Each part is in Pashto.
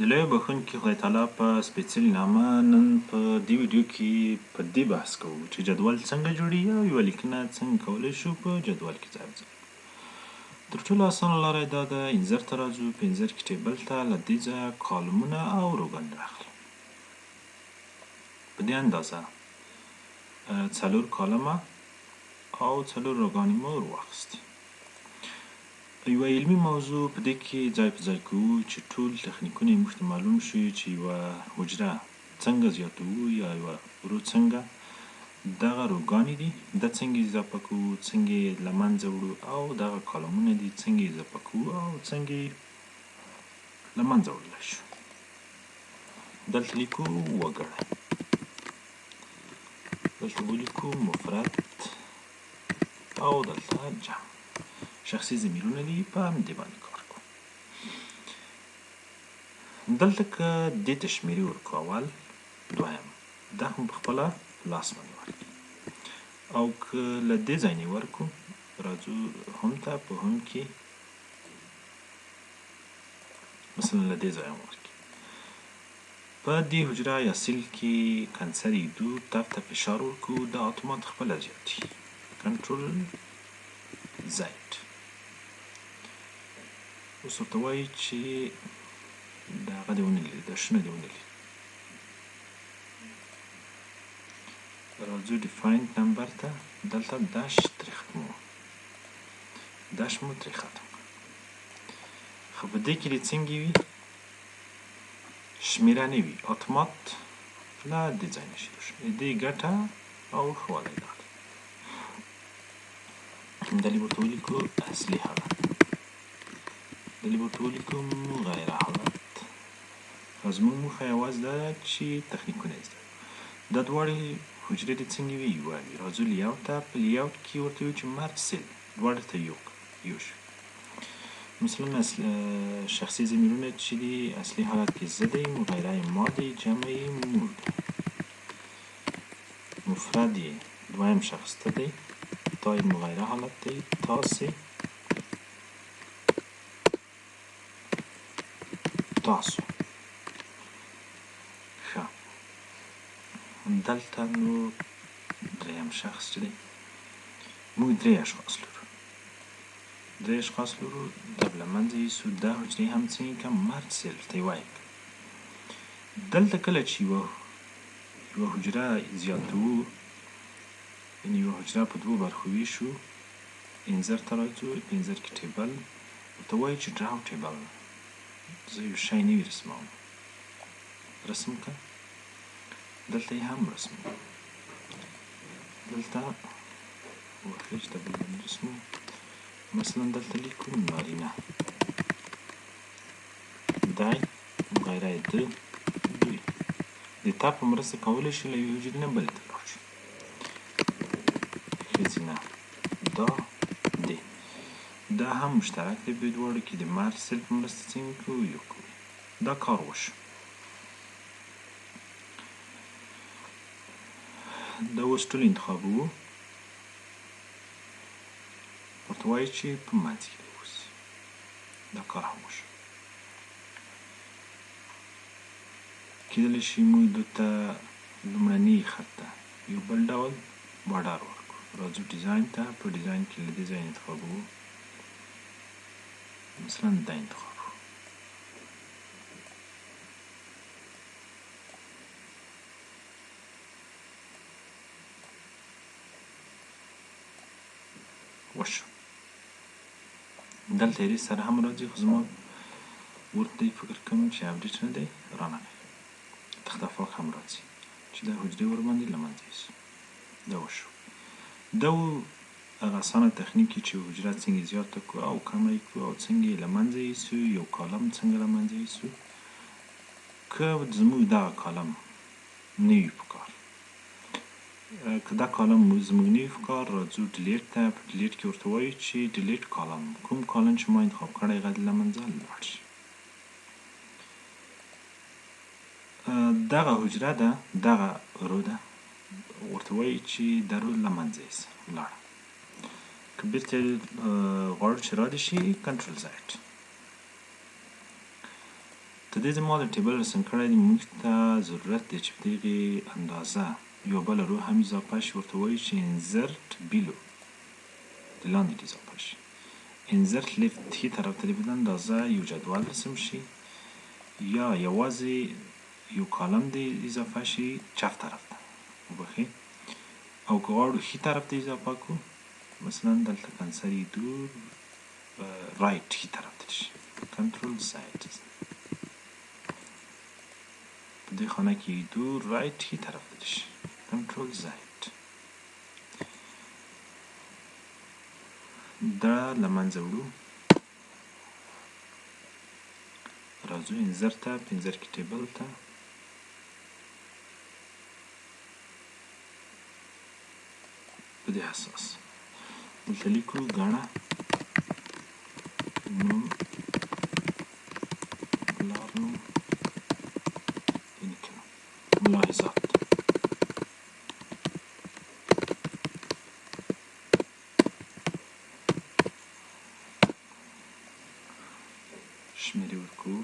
د لوی بخښونکي خدای تعالی په سپېڅلي نامه نن په دې ویډیو کې په دې بحث کوو چې جدول څنګه جوړیږي او یوه لیکنه څنګه کولی شو په جدول کې ځای ځای تر ټولو اسانه لاره دا ده انزر ته راځو په انزر کې ټیبل ته له دې ځایه کالمونه او روګان راخلو په دې اندازه 4 کالمه او 4 روګانې مو ور واخیستې یوه علمي موضوع په دې کې ځای په ځای کوو چې ټول تخنیکونه یې موږ ته معلوم شي چې یوه حجره څنګه زیاتوو یا یوه ورو څنګه دغه روګانې دي دا څنګه اضافه کوو څنګه یې له منځه وړو او دغه کالمونه دي څنګه اضافه کوو او څنګه یې له منځه وړلی شو دلته لیکو وګړی دلته ولیکو مفرد او دلته جمع شخصي ضمیرونه دي په همدې باندې کار کوو دلته که دې ته شمېرې ورکړو اول دویم دا هم په خپله لاس باندې ورکړي او که له دې ځای نه یې ورکړو راځو هم ته په هم کې مثلا له دې ځای هم ورکړي په دې حجره یا سیل کې کنسر ایږدو تب ته فشار ورکړو دا اتومات خپله زیاتي کنټرول زید اوس ورته وایي چې د هغه دې ونه لري دا شنه دې ونه لري راځو ډیفاینډ نمبر ته دلته داش ترې ختموو داش مو ترې ختم کړو خو په دې کې دې څنګه وي شمېره نه وي اتومات له دې ځای نه شروع شي دې ګټه او ښه والی دا دی دلې ورته ولیکو اصلي حالت دلې ورته ولیکو غیر حالت زموږ موخه یوازې دا ده چې تخنیکونه یې زده کړو دا دواړې حجرې دې څنګه وي یوه وي راځو لیاوټ ته په لیاوټ کې ورته وایو چې مرج سیل دواړو ته یو شو مثلا شخصي ضمیرونه چې دي اصلي حالت کې زه دی مغیره یې ما دی جمع یې موږ دی مفرد یې دویم شخص ته دی تا یې مغیره حالت دی تاسې تاسو ښه دلته نو دریم شخص چې دی موږ درې اشخاص لرو دا له منځه یوسو دا حجرې هم څنګه کړه مرج سیل ته یې وایي دلته کله چې یوه حجره زیاتوو یعنې یوه حجره په دوو برخو ویشو انزر ته راځو انزر کې ټیبل ورته وایي چې ډراو ټیبل زه یو شی نوي رسموم رسم کړه دلته یې هم رسموو دلته واخلي چې د بل باندې رسموو مثلا دلته لیکو نارینه دی مغیره یې ده دوی د تا په مرسته کولی شي له یوې حجرې نه بلې ته لاړ شي ښځینه دا دی دا هم مشترک دی په دواړو کې د مرج سیل په مرسته څنګه کوو یو کوو دا کار وشو دا اوس ټول انتخابوو ورته وایي چې په منځ کې واوسي دا کار هم وشو کیدلی شي موږ دلته لومړني خط ته یو بل ډول باډر ورکړو راځو ډیزاین ته په ډیزاین کې له دې ځای انتخابوو مثلا دا انتخابوو وشو دلته یې سره هم راځي خو زما ورته فکر کوم چې اپډیټ نه دی رانغی تخته فاق هم راځي چې دا حجرې ورباندې له منځه یوسو دا وشو دا و هغه اسانه تخنیک چې حجره څنګه زیاته کړو او کمه یې کړو او څنګه یې له منځه یوسو یو کالم څنګه له منځه یوسو که زموږ دغه کالم نه وي په کار که دا کالم زموږ نه وي په کار راځو ډیلیټ ته په ډیلیټ کې ورته وایو چې ډیلیټ کالم کوم کالم چې ما انتخاب کړی هغه دې له منځه لاړ شي دغه حجره ده دغه رو ده ورته وایي چې د رو له منځه یوسه لاړه که بیرته غواړو چې را دې شي کنټرول زید ته دې زما د ټیبل رسم کړی دی، موږ ته ضرورت دی چې په دغې اندازه یوه بله رو هم اضافه شي، ورته وایي چې انزرت بیلو، د لاندې دې اضافه شي. انزرت لیفت ښي طرف ته دې په اندازه یو جدول رسم شي، یا یوازې یو کالم دې اضافه شي چپ طرف ته وبخښئ، او که غواړو ښي طرف ته اضافه کړو، مثلا دلته کنسر یدو رایټ ښي طرف ته شي، کنټرول زد په دې خانه کې یدو رایټ ښي طرف ته شي، کنټرول زد. دا له منځه وړو، راځو انزر ته، په انزر کې ټیبل ته په دې اساس دلته لیکو ګڼه نوم پلار نوم نیکه نوم. ملاحظات شمیرې ورکوو،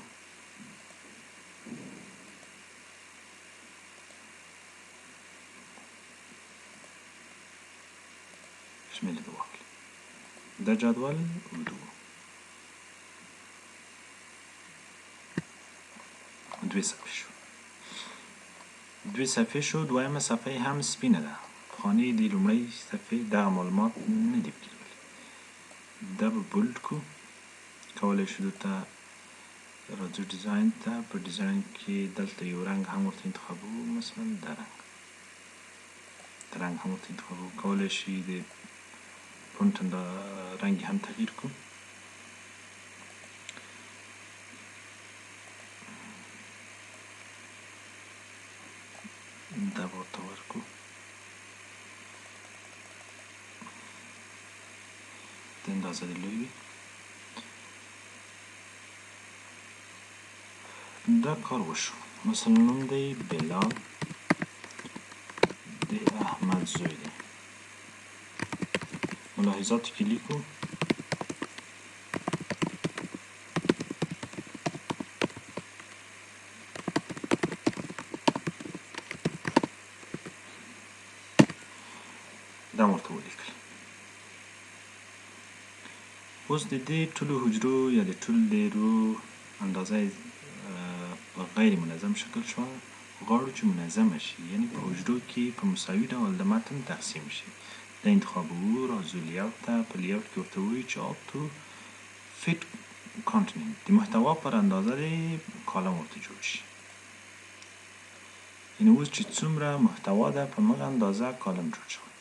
شمیرې دې واخلئ. دا جدول اوږد و، 2 صفحې شو، 2 صفحې شو. دویمه صفحه یې هم سپینه ده، پخوانۍ د لومړۍ صفحې دغه معلومات نه دي پکې راغلي. دا به بولډ کړو، کولی شو دلته راځو ډیزاین ته، په ډیزاین کې دلته یو رنګ هم ورته انتخابوو، مثلا دا رنګ هم ورته انتخابوو، کولی شي د فونټ رنګ هم تغییر کړو. دا به ورته ورکړو، د اندازه دې لوی وي. دا کار وشو، مثلا نوم دی بلال، د احمد زوی دی. ملاحظاتو کې لیکو دا ورته ولیکل. اوس د دې ټولو حجرو یا د ټولو د رو اندازه په غیر منظم شکل شوه، غواړو چې منظمه شي، یعنې په حجرو کې په مساوي ډول د متن تقسیم شي. دا انتخابوو، راځو لیاوټ ته، په لیاوټ کې ورته وایو چې آتو فیټ کانټیننټ، د محتوا پر اندازه د کالم ورته جوړ شي. یعنې اوس چې څومره محتوا ده په همغه اندازه کالم جوړ شوی.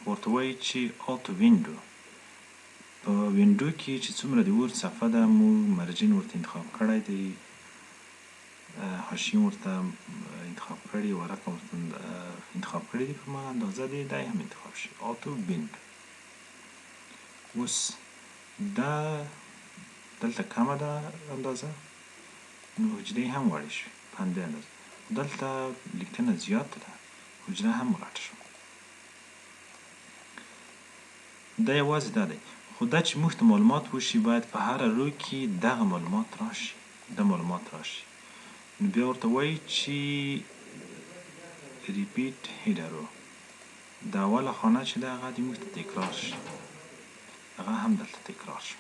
ورته وایي چې آتو وینډو، په وینډو کې چې څومره د ورد صفحه ده، موږ مرجین ورته انتخاب کړی دی، حاشیه ورته انتخاب کړي، ورقه ورته انتخاب کړي دي، په همغه اندازه دی دا هم انتخاب شي، آتو وینډو. اوس دا دلته کمه ده اندازه، نو حجرې هم غوړې شوې په همدې اندازه. دلته لیکنه زیاته ده، حجره هم غټه شوه. دا یوازې دا دی، خو دا چې موږ ته معلومات وشي، باید په هره رو کې دغه معلومات راشي، دا معلومات راشي. نو بیا ورته وایي چې ریپیټ هیډر رو، دا اوله خانه چې ده هغه دې موږ ته تکرار شي، هغه هم دلته تکرار شو.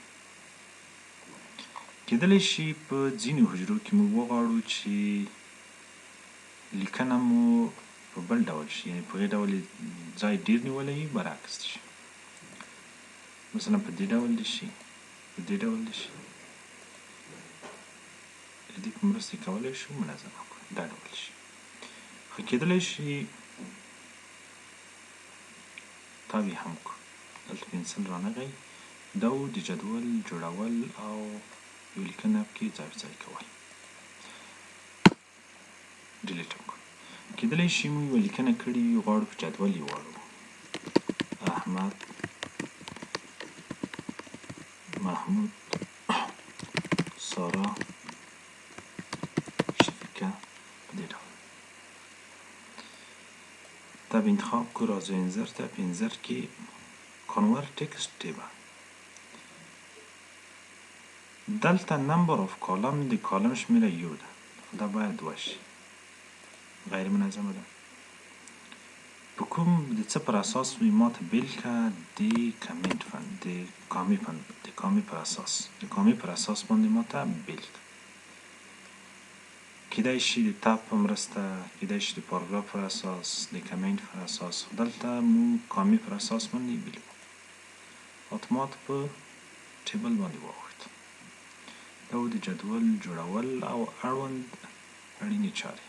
کیدلی شي په ځینو حجرو کې موږ وغواړو چې لیکنه مو په بل ډول شي، یعنې په هغې ډول ځای ډېر نیولی وي، برعکس شي، مثلا په دې ډول دې شي، په دې ډول دې شي، د دې په مرسته یې کولی شو منظمه کړو، دا ډول شي. خو کیدلی شي تاب یې هم کړو، دلته پنسل رانغی، دا و د جدول جوړول او یو لیکنه پکې ځای په ځای کول. ډیلیټ هم کړو. کیدلی شي موږ یوه لیکنه کړې وي، غواړو په جدول یې واړوو، احمد، محمود، سارا، شفیقه، په دې ډول. دا به انتخاب کړو، راځو انزر ته، په انزر کې کنورت ټکسټ ټیبل، دلته نمبر اف کالم د کالم شمیره یو ده، دا باید 2 شي، غیر منظمه ده. په کوم د څه پر اساس وي ماته بیلګه د کمنټ فن د کامي پر اساس باندې ماته بیلګه کیدای شي د تاب په مرسته، کیدای شي د پاراګراف پر اساس، د کمنټ پر اساس. دلته مو کامي پر اساس باندې بیلګه اتومات په ټیبل باندې واوښت. دا و د جدول جوړول او اړوند اړینې چارې.